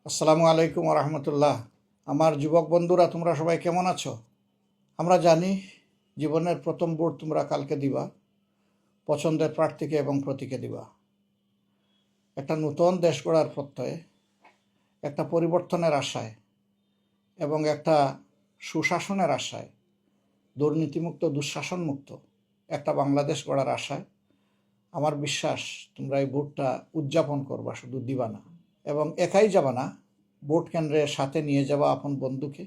আসসালামু আলাইকুম রহমতুল্লাহ। আমার যুবক বন্ধুরা, তোমরা সবাই কেমন আছো? আমরা জানি জীবনের প্রথম ভোট তোমরা কালকে দিবা, পছন্দের প্রার্থীকে এবং প্রতীকে দিবা। একটা নূতন দেশ গড়ার প্রত্যয়ে, একটা পরিবর্তনের আশায় এবং একটা সুশাসনের আশায়, দুর্নীতিমুক্ত দুঃশাসনমুক্ত একটা বাংলাদেশ গড়ার আশায় আমার বিশ্বাস তোমরা এই ভোটটা উদযাপন করবা, শুধু দিবা না। এবং একাই যাবা না, ভোট কেন্দ্রের সাথে নিয়ে যাবা আপন বন্ধুকে,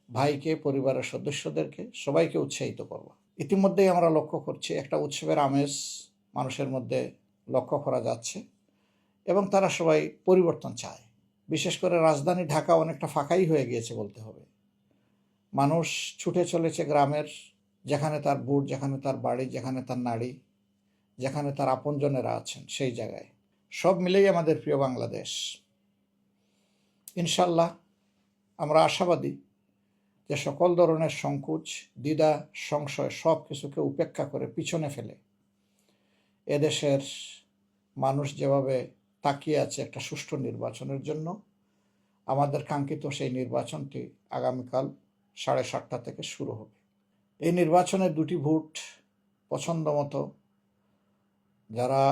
ভাইকে, পরিবারের সদস্যদেরকে, সবাইকে উৎসাহিত করবা। ইতিমধ্যেই আমরা লক্ষ্য করছি একটা উৎসবের আমেজ মানুষের মধ্যে লক্ষ্য করা যাচ্ছে এবং তারা সবাই পরিবর্তন চায়। বিশেষ করে রাজধানী ঢাকা অনেকটা ফাঁকাই হয়ে গিয়েছে বলতে হবে। মানুষ ছুটে চলেছে গ্রামের, যেখানে তার বুট, যেখানে তার বাড়ি, যেখানে তার নাড়ি, যেখানে তার আপনজনেরা আছেন, সেই জায়গায়। সব মিলেই আমাদের প্রিয় বাংলাদেশ। ইনশাল্লাহ আমরা আশাবাদী যে সকল ধরনের সংকোচ, দ্বিধা, সংশয় সব কিছুকে উপেক্ষা করে পিছনে ফেলে এদেশের মানুষ যেভাবে তাকিয়ে আছে একটা সুষ্ঠু নির্বাচনের জন্য, আমাদের কাঙ্ক্ষিত সেই নির্বাচনটি আগামীকাল 7:30 থেকে শুরু হবে। এই নির্বাচনের দুটি ভোট পছন্দ মতো যারা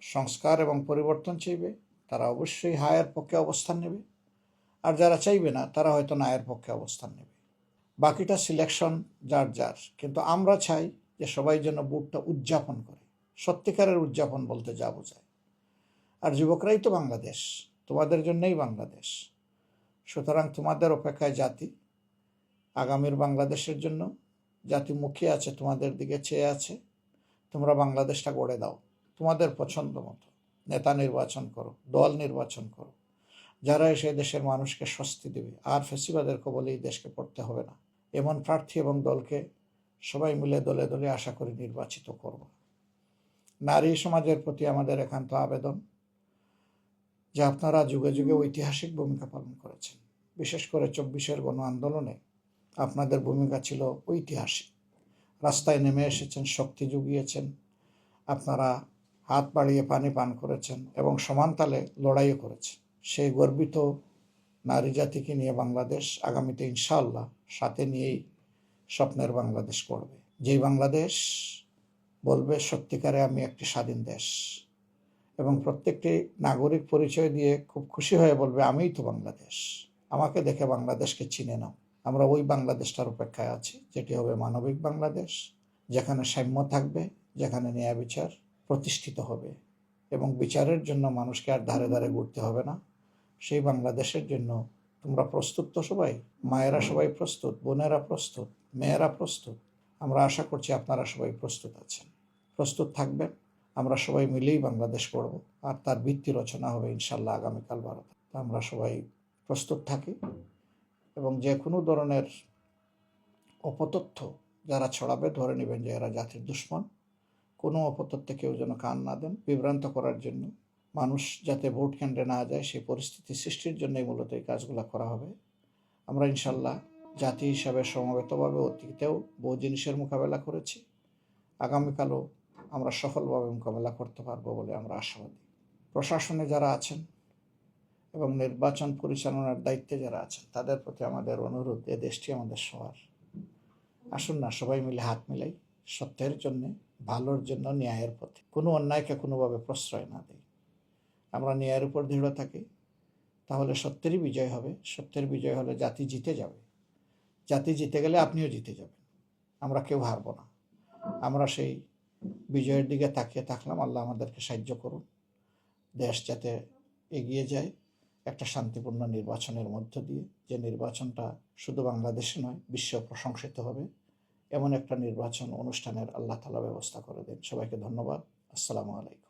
সংস্কার এবং পরিবর্তন চাইবে তারা অবশ্যই হায়ের পক্ষে অবস্থান নেবে, আর যারা চাইবে না তারা হয়তো নায়ের পক্ষে অবস্থান নেবে। বাকিটা সিলেকশন যার যার, কিন্তু আমরা চাই যে সবাই যেন ভোটটা উদযাপন করে। সত্যিকারের উদযাপন বলতে যা বোঝায়। আর যুবকরাই তো বাংলাদেশ, তোমাদের জন্যই বাংলাদেশ। সুতরাং তোমাদের অপেক্ষায় জাতি, আগামীর বাংলাদেশের জন্য জাতি মুখিয়ে আছে, তোমাদের দিকে চেয়ে আছে। তোমরা বাংলাদেশটা গড়ে দাও তোমাদের পছন্দ মতো। নেতা নির্বাচন করো, দল নির্বাচন করো, যারা এসে দেশের মানুষকে স্বস্তি দেবে, আর ফেসিবাদের কবলে এই দেশকে পড়তে হবে না, এমন প্রার্থী এবং দলকে সবাই মিলে দলে দলে আশা করি নির্বাচিত করব। নারী সমাজের প্রতি আমাদের একান্ত আবেদন যে আপনারা যুগে যুগে ঐতিহাসিক ভূমিকা পালন করেছেন। বিশেষ করে 24-এর গণ আন্দোলনে আপনাদের ভূমিকা ছিল ঐতিহাসিক। রাস্তায় নেমে এসেছেন, শক্তি জুগিয়েছেন, আপনারা হাত বাড়িয়ে পানি পান করেছেন এবং সমানতালে লড়াইও করেছেন। সেই গর্বিত নারী জাতিকে নিয়ে বাংলাদেশ আগামীতে ইনশাআল্লাহ সাথে নিয়েই স্বপ্নের বাংলাদেশ করবে, যেই বাংলাদেশ বলবে সত্যিকারে আমি একটি স্বাধীন দেশ, এবং প্রত্যেকটি নাগরিক পরিচয় দিয়ে খুব খুশি হয়ে বলবে আমিই তো বাংলাদেশ, আমাকে দেখে বাংলাদেশকে চিনে নাও। আমরা ওই বাংলাদেশটার অপেক্ষায় আছি, যেটি হবে মানবিক বাংলাদেশ, যেখানে সাম্য থাকবে, যেখানে ন্যায় বিচার প্রতিষ্ঠিত হবে এবং বিচারের জন্য মানুষকে আর ধারে ধারে ঘুরতে হবে না। সেই বাংলাদেশের জন্য তোমরা প্রস্তুত তো সবাই? মায়েরা সবাই প্রস্তুত, বোনেরা প্রস্তুত, মেয়েরা প্রস্তুত? আমরা আশা করছি আপনারা সবাই প্রস্তুত আছেন, প্রস্তুত থাকবেন। আমরা সবাই মিলেই বাংলাদেশ গড়ব, আর তার ভিত্তি রচনা হবে ইনশাল্লাহ আগামীকাল 12টা। আমরা সবাই প্রস্তুত থাকি এবং যে কোনো ধরনের অপতথ্য যারা ছড়াবে ধরে নেবেন যে এরা জাতির দুশ্মন। কোনো অপতথ্যে কেউ যেন কান না দেন, বিভ্রান্ত করার জন্য, মানুষ যাতে ভোট কেন্দ্রে না যায় সেই পরিস্থিতি সৃষ্টির জন্যই মূলত এই কাজগুলো করা হবে। আমরা ইনশাল্লাহ জাতি হিসাবে সমবেতভাবে অতীতেও বহু জিনিসের মোকাবেলা করেছি, আগামীকালও আমরা সফলভাবে মোকাবেলা করতে পারবো বলে আমরা আশাবাদী। প্রশাসনে যারা আছেন এবং নির্বাচন পরিচালনার দায়িত্বে যারা আছেন তাদের প্রতি আমাদের অনুরোধ, এ দেশটি আমাদের সবার। আসুন না সবাই মিলে হাত মিলাই সত্যের জন্য, ভালোর জন্য, ন্যায়ের পথে, কোনো অন্যায়কে কোনোভাবে প্রশ্রয় না দিই। আমরা ন্যায়ের উপর দৃঢ় থাকি, তাহলে সত্যেরই বিজয় হবে। সত্যের বিজয় হলে জাতি জিতে যাবে। জাতি জিতে গেলে আপনিও জিতে যাবেন। আমরা কেউ হারবো না। আমরা সেই বিজয়ের দিকে তাকিয়ে থাকলাম। আল্লাহ আমাদেরকে সাহায্য করুন, দেশ যাতে এগিয়ে যায় একটা শান্তিপূর্ণ নির্বাচনের মধ্য দিয়ে, যে নির্বাচনটা শুধু বাংলাদেশে নয় বিশ্ব প্রশংসিত হবে, এমন একটা নির্বাচন অনুষ্ঠানের আল্লাহ তাআলা ব্যবস্থা করে দেন। সবাইকে ধন্যবাদ। আসসালামু আলাইকুম।